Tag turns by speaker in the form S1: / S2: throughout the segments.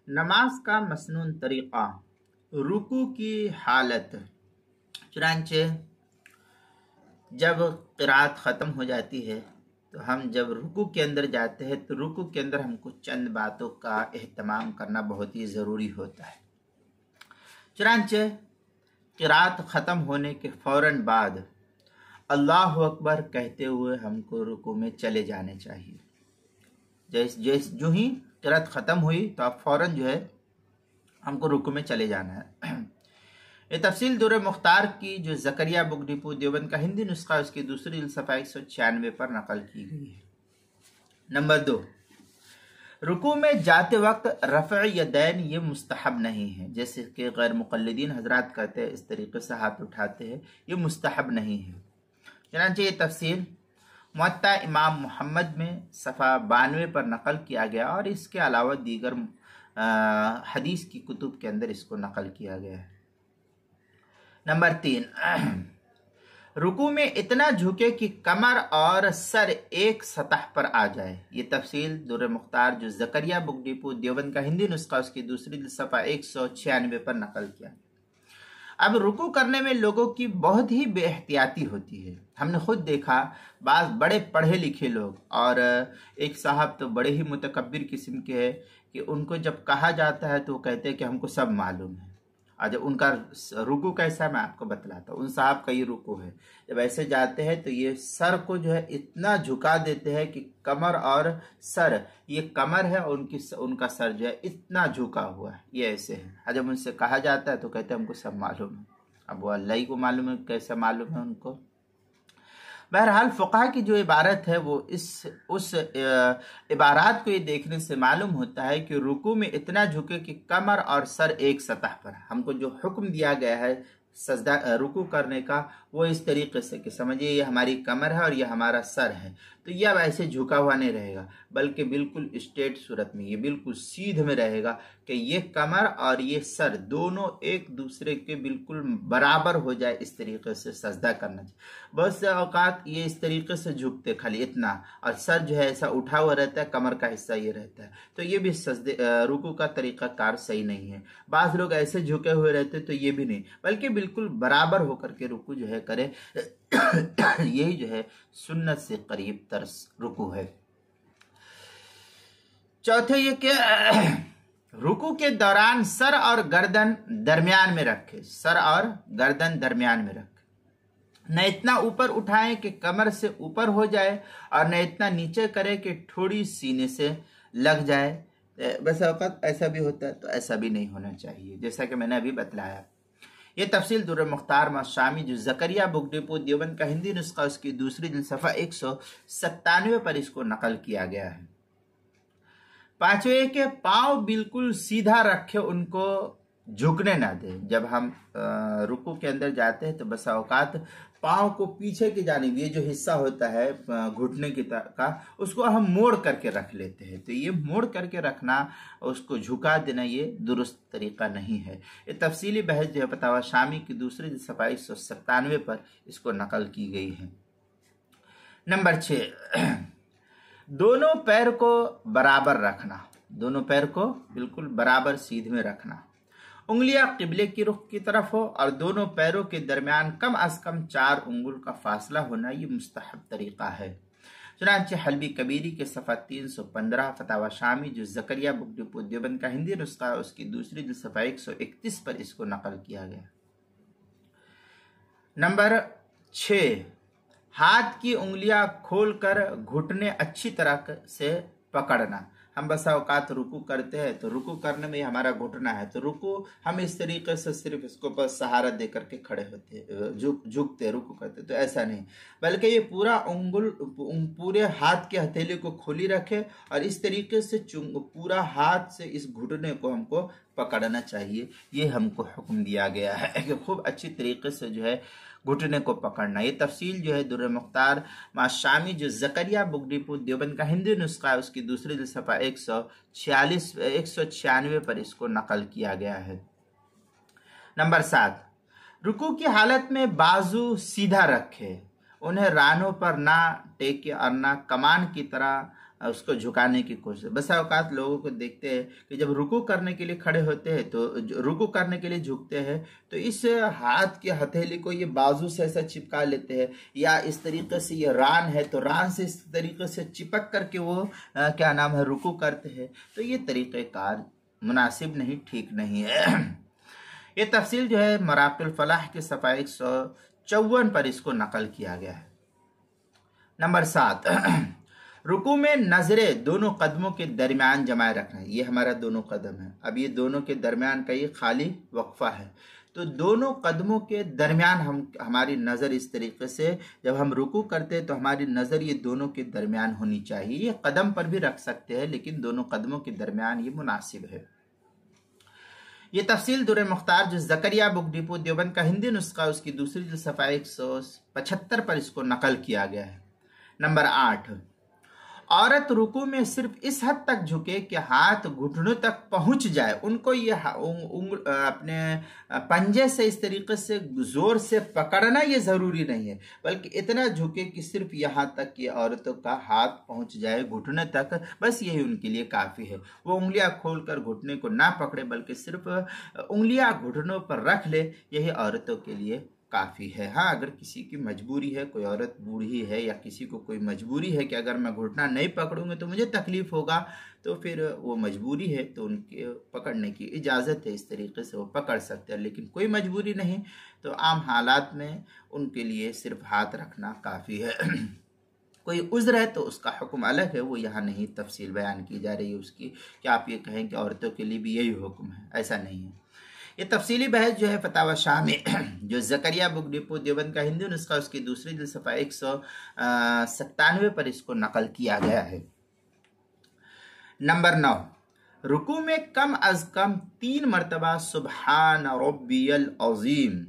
S1: नमाज का मसनून तरीक़ा, रुकू की हालत। चुनांचे जब क़िरात ख़त्म हो जाती है तो हम जब रुकू के अंदर जाते हैं तो रुकू के अंदर हमको चंद बातों का एहतमाम करना बहुत ही ज़रूरी होता है। चुनांचे क़िरात ख़त्म होने के फ़ौरन बाद अल्लाह अकबर कहते हुए हमको रुकू में चले जाने चाहिए। जो ही क़िरात ख़त्म हुई तो आप फ़ौरन जो है हमको रुकू में चले जाना है। ये तफसील दुर मुख्तार की जो ज़करिया बुक डिपो देवबंद का हिंदी नुस्खा उसकी दूसरी सफ़ा 196 पर नकल की गई है। नंबर 2, रुकू में जाते वक्त रफ़अ यदैन ये मुस्तहब नहीं है, जैसे कि गैर मुक़ल्लिदीन हजरात कहते हैं इस तरीके से हाथ उठाते हैं, ये मुस्तहब नहीं है। चनांचे ये तफसील मुअत्ता इमाम मोहम्मद में सफ़ा 92 पर नकल किया गया और इसके अलावा दीगर हदीस की कुतुब के अंदर इसको नकल किया गया है। नंबर 3, रुकू में इतना झुके कि कमर और सर एक सतह पर आ जाए। ये तफसील दुर मुख्तार जो ज़करिया बुक डिपो देवबंद का हिंदी नुस्खा उसकी दूसरी सफ़ा 196 पर नकल किया। अब रुकू करने में लोगों की बहुत ही बेहतियाती होती है। हमने खुद देखा बाज़ बड़े पढ़े लिखे लोग, और एक साहब तो बड़े ही मुतकब्बिर किस्म के हैं कि उनको जब कहा जाता है तो वो कहते हैं कि हमको सब मालूम है। और जब उनका रुकू कैसा मैं आपको बतलाता हूँ। उन साहब का ये रुकू है, जब ऐसे जाते हैं तो ये सर को जो है इतना झुका देते हैं कि कमर और सर, ये कमर है और उनका सर जो है इतना झुका हुआ है, ये ऐसे है। और जब उनसे कहा जाता है तो कहते हैं हमको सब मालूम है। अब वो अल्लाह ही को मालूम है कैसे मालूम है उनको। बहरहाल फ़ुक़हा की जो इबारत है वो उस इबारत को ये देखने से मालूम होता है कि रुकू में इतना झुके कि कमर और सर एक सतह पर। हमको जो हुक्म दिया गया है सजदा रुकू करने का वो इस तरीके से कि समझिए ये हमारी कमर है और ये हमारा सर है, तो ये अब ऐसे झुका हुआ नहीं रहेगा, बल्कि बिल्कुल स्ट्रेट सूरत में, ये बिल्कुल सीधे में रहेगा कि ये कमर और ये सर दोनों एक दूसरे के बिल्कुल बराबर हो जाए। इस तरीके से सजदा करना चाहिए। बहुत से औकात ये इस तरीके से झुकते खाली इतना, और सर जो है ऐसा उठा हुआ रहता है, कमर का हिस्सा ये रहता है, तो ये भी सजदे रुकू का तरीका कार सही नहीं है। बाज़ लोग ऐसे झुके हुए रहते तो ये भी नहीं, बल्कि बिल्कुल बराबर होकर के रुकू जो है करे। यही जो है सुन्नत से करीब तरस रुकू है। चौथे ये कि रुकू के दौरान सर और गर्दन दरमियान में रखे, सर और गर्दन दरमियान में रखे। न इतना ऊपर उठाएं कि कमर से ऊपर हो जाए और न इतना नीचे करे कि थोड़ी सीने से लग जाए। वैसा औकात ऐसा भी होता है, तो ऐसा भी नहीं होना चाहिए, जैसा कि मैंने अभी बतलाया। ये तफसील दुर मुख्तार माशामी जो ज़करिया बुक डिपो देवबंद का हिंदी नुस्खा उसकी दूसरी सफ़ा 197 पर इसको नकल किया गया है। पांचवें के पाँव बिल्कुल सीधा रखे, उनको झुकने ना दे। जब हम रुकू के अंदर जाते हैं तो बसा औकात पाँव को पीछे की जानिब, ये जो हिस्सा होता है घुटने की का, उसको हम मोड़ करके रख लेते हैं। तो ये मोड़ करके रखना, उसको झुका देना, ये दुरुस्त तरीका नहीं है। ये तफसीली बहस जो है फतावा शामी की दूसरी सफ़ा 197 पर इसको नकल की गई है। नंबर 6, दोनों पैर को बराबर रखना, दोनों पैर को बिल्कुल बराबर सीध में रखना। उंगलियां किबले की रुख की तरफ हो और दोनों पैरों के दरमियान कम अज कम 4 उंगल का फासला होना, ये मुस्तहब तरीका है। चुनांचे हल्बी कबीरी के सफ़ा 315, फतावा शामी जो ज़करिया बुक डिपो देवबंद का हिंदी नुस्खा उसकी दूसरी सफ़ा 131 पर इसको नकल किया गया। नंबर 6, हाथ की उंगलियां खोलकर घुटने अच्छी तरह से पकड़ना। हम बसा औकात रुकू करते हैं तो रुकू करने में हमारा घुटना है, तो रुकू हम इस तरीके से सिर्फ इसको बस सहारा दे करके खड़े होते हैं, झुकते रुकू करते, तो ऐसा नहीं, बल्कि ये पूरा पूरे हाथ के हथेली को खोली रखे और इस तरीके से पूरा हाथ से इस घुटने को हमको पकड़ना चाहिए। ये हमको हुक्म दिया गया है कि खूब अच्छी तरीके से जो है घुटने को पकड़ना। ये तफसील जो है दुर मुख्तार माशामी जो ज़करिया बुक डिपो देवबंद का हिंदी नुस्खा है उसकी दूसरी सफ़ा 196 पर इसको नकल किया गया है। नंबर 7, रुकू की हालत में बाजू सीधा रखे, उन्हें रानों पर ना टेके और ना कमान की तरह उसको झुकाने की कोशिश। बस औकात लोगों को देखते हैं कि जब रुकू करने के लिए खड़े होते हैं तो रुकू करने के लिए झुकते हैं तो इस हाथ की हथेली को ये बाजू से ऐसा चिपका लेते हैं, या इस तरीके से ये रान है तो रान से इस तरीके से चिपक करके वो क्या नाम है रुकू करते हैं। तो ये तरीक़ेकार मुनासिब नहीं, ठीक नहीं है। ये तफसील जो है मराक़िल फलाह के सफ़ा 154 पर इसको नकल किया गया है। नंबर 7, रुकू में नजरें दोनों कदमों के दरमियान जमाए रखना है। ये हमारा दोनों कदम है, अब ये दोनों के दरमियान का ये खाली वक्फा है, तो दोनों कदमों के दरमियान हमारी नज़र इस तरीके से जब हम रुकू करते हैं तो हमारी नज़र ये दोनों के दरमियान होनी चाहिए। ये कदम पर भी रख सकते हैं लेकिन दोनों कदमों के दरमियान ये मुनासिब है। ये तफसील दुर मुख्तार जो ज़करिया बुक डिपो देवबंद का हिंदी नुस्खा उसकी दूसरी जिल्द सफ़ा 175 पर इसको नकल किया गया है। नंबर 8, औरत रुकू में सिर्फ इस हद तक झुके कि हाथ घुटनों तक पहुंच जाए। उनको ये अपने पंजे से इस तरीके से जोर से पकड़ना ये ज़रूरी नहीं है, बल्कि इतना झुके कि सिर्फ यहाँ तक कि औरतों का हाथ पहुंच जाए घुटने तक, बस यही उनके लिए काफ़ी है। वो उंगलियां खोलकर घुटने को ना पकड़े बल्कि सिर्फ उंगलियां घुटनों पर रख ले, यही औरतों के लिए काफ़ी है। हाँ, अगर किसी की मजबूरी है, कोई औरत बूढ़ी है या किसी को कोई मजबूरी है कि अगर मैं घुटना नहीं पकड़ूंगी तो मुझे तकलीफ़ होगा, तो फिर वो मजबूरी है तो उनके पकड़ने की इजाज़त है, इस तरीके से वो पकड़ सकते हैं। लेकिन कोई मजबूरी नहीं तो आम हालात में उनके लिए सिर्फ हाथ रखना काफ़ी है। कोई उज़्र है तो उसका हुक्म अलग है, वो यहाँ नहीं तफसील बयान की जा रही है उसकी कि आप ये कहें कि औरतों के लिए भी यही हुक्म है, ऐसा नहीं है। ये तफसीली बहस जो है फतावा शाह में जो ज़करिया बुक डिपो देवबंद का हिंदी नुस्खा उसकी दूसरी जिल्द सफ़ा 197 पर इसको नकल किया गया है। नंबर 9, रुकू में कम अज़ कम 3 मरतबा सुबहान रब्बियल अज़ीम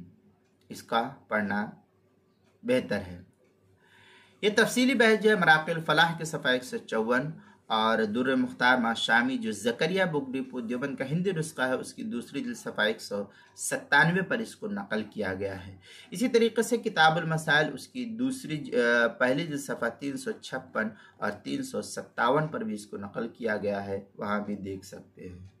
S1: इसका पढ़ना बेहतर है। ये तफसीली बहस जो है मराक़िल फलाह के सफ़ा 154 और दुर्र मुख्तार मा शामी जो ज़करिया बुक डिपो देवबंद का हिंदी नुस्खा है उसकी दूसरी जिल्द सफ़ा 197 पर इसको नकल किया गया है। इसी तरीके से किताबुल मसाइल उसकी पहली जिल्द सफ़ा 356 और 357 पर भी इसको नकल किया गया है, वहाँ भी देख सकते हैं।